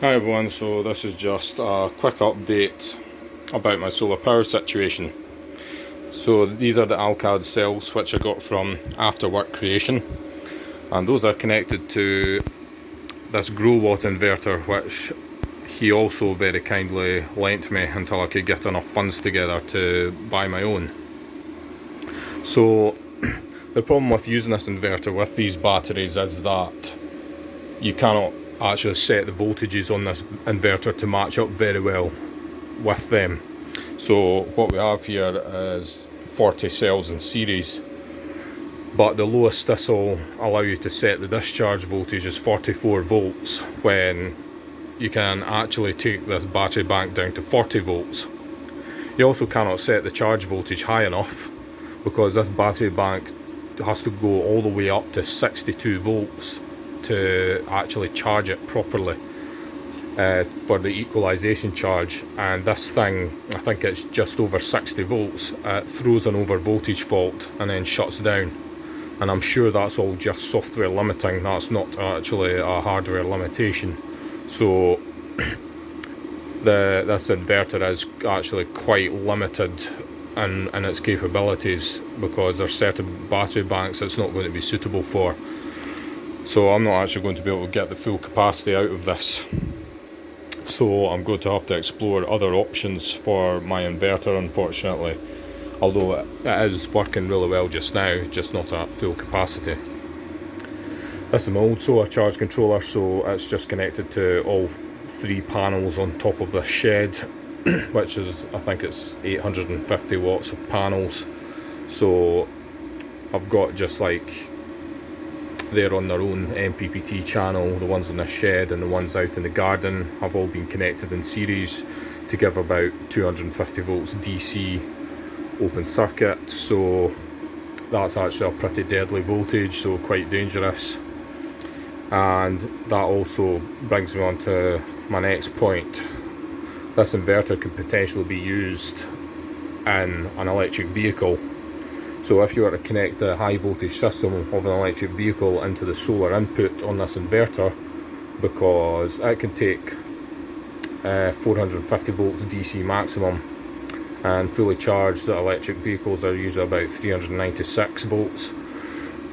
Hi everyone, so this is just a quick update about my solar power situation. So these are the Alcad cells which I got from After Work Creation, and those are connected to this Growatt inverter which he also very kindly lent me until I could get enough funds together to buy my own. So the problem with using this inverter with these batteries is that you cannot actually set the voltages on this inverter to match up very well with them. So what we have here is 40 cells in series, but the lowest this will allow you to set the discharge voltage is 44 volts, when you can actually take this battery bank down to 40 volts. You also cannot set the charge voltage high enough because this battery bank has to go all the way up to 62 volts to actually charge it properly for the equalization charge, and this thing, I think it's just over 60 volts, throws an over voltage fault and then shuts down, and I'm sure that's all just software limiting, that's not actually a hardware limitation. So this inverter is actually quite limited in its capabilities because there's certain battery banks it's not going to be suitable for. So I'm not actually going to be able to get the full capacity out of this. So I'm going to have to explore other options for my inverter, unfortunately. Although it is working really well just now, just not at full capacity. This is my old solar charge controller, so it's just connected to all 3 panels on top of the shed, which is, I think it's 850 watts of panels. So I've got just like, they're on their own MPPT channel, the ones in the shed and the ones out in the garden have all been connected in series to give about 250 volts DC open circuit, so that's actually a pretty deadly voltage, so quite dangerous. And that also brings me on to my next point. This inverter could potentially be used in an electric vehicle. So if you were to connect the high voltage system of an electric vehicle into the solar input on this inverter, because it can take 450 volts DC maximum, and fully charged electric vehicles are usually about 396 volts.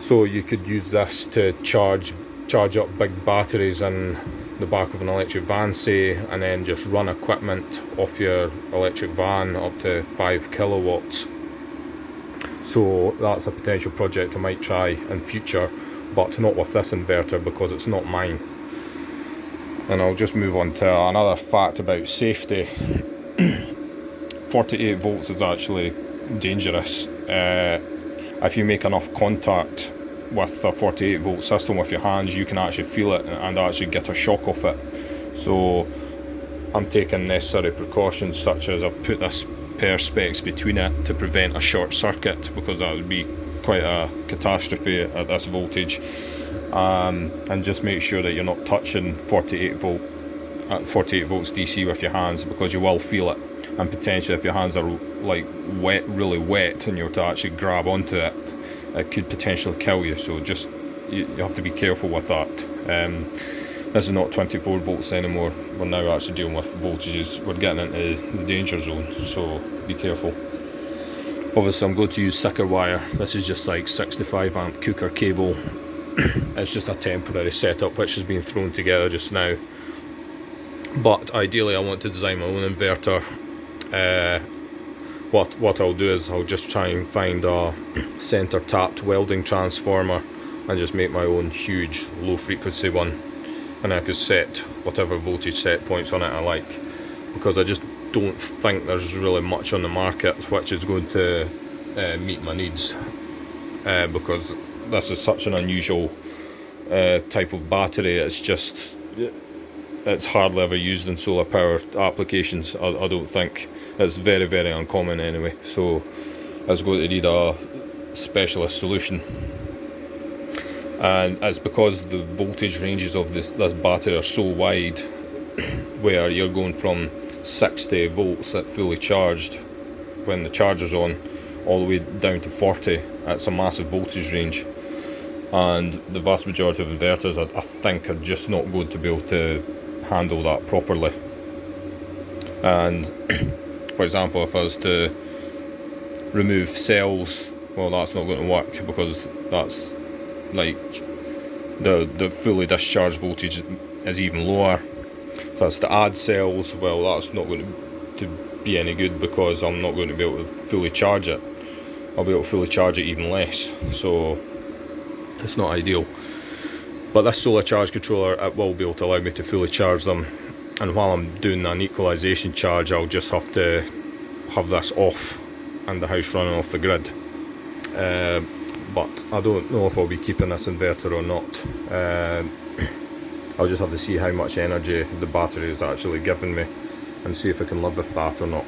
So you could use this to charge up big batteries in the back of an electric van, say, and then just run equipment off your electric van up to 5 kilowatts. So that's a potential project I might try in future, but not with this inverter because it's not mine. And I'll just move on to another fact about safety. 48 volts is actually dangerous. If you make enough contact with a 48 volt system with your hands, you can actually feel it and actually get a shock off it. So I'm taking necessary precautions, such as I've put this perspex between it to prevent a short circuit, because that would be quite a catastrophe at this voltage. And just make sure that you're not touching 48 volts DC with your hands, because you will feel it, and potentially if your hands are like wet, really wet, and you're to actually grab onto it, it could potentially kill you. So just you have to be careful with that. This is not 24 volts anymore, we're now actually dealing with voltages, we're getting into the danger zone, so be careful. Obviously I'm going to use thicker wire. This is just like 65 amp cooker cable. It's just a temporary setup which has been thrown together just now, but ideally I want to design my own inverter. What I'll do is I'll just try and find a center tapped welding transformer and just make my own huge low frequency one, and I could set whatever voltage set points on it I like, because I just don't think there's really much on the market which is going to meet my needs, because this is such an unusual type of battery. It's hardly ever used in solar power applications. I don't think. It's very, very uncommon anyway, so it's going to need a specialist solution. And it's because the voltage ranges of this battery are so wide, where you're going from 60 volts at fully charged when the charger's on, all the way down to 40. It's a massive voltage range, and the vast majority of inverters I think are just not going to be able to handle that properly. And for example, if I was to remove cells, well, that's not going to work, because that's like the fully discharged voltage is even lower. If I was to add cells, well, that's not going to be any good, because I'm not going to be able to fully charge it. I'll be able to fully charge it even less, so it's not ideal. But this solar charge controller, it will be able to allow me to fully charge them, and while I'm doing an equalisation charge, I'll just have to have this off and the house running off the grid. But I don't know if I'll be keeping this inverter or not. I'll just have to see how much energy the battery is actually giving me and see if I can live with that or not.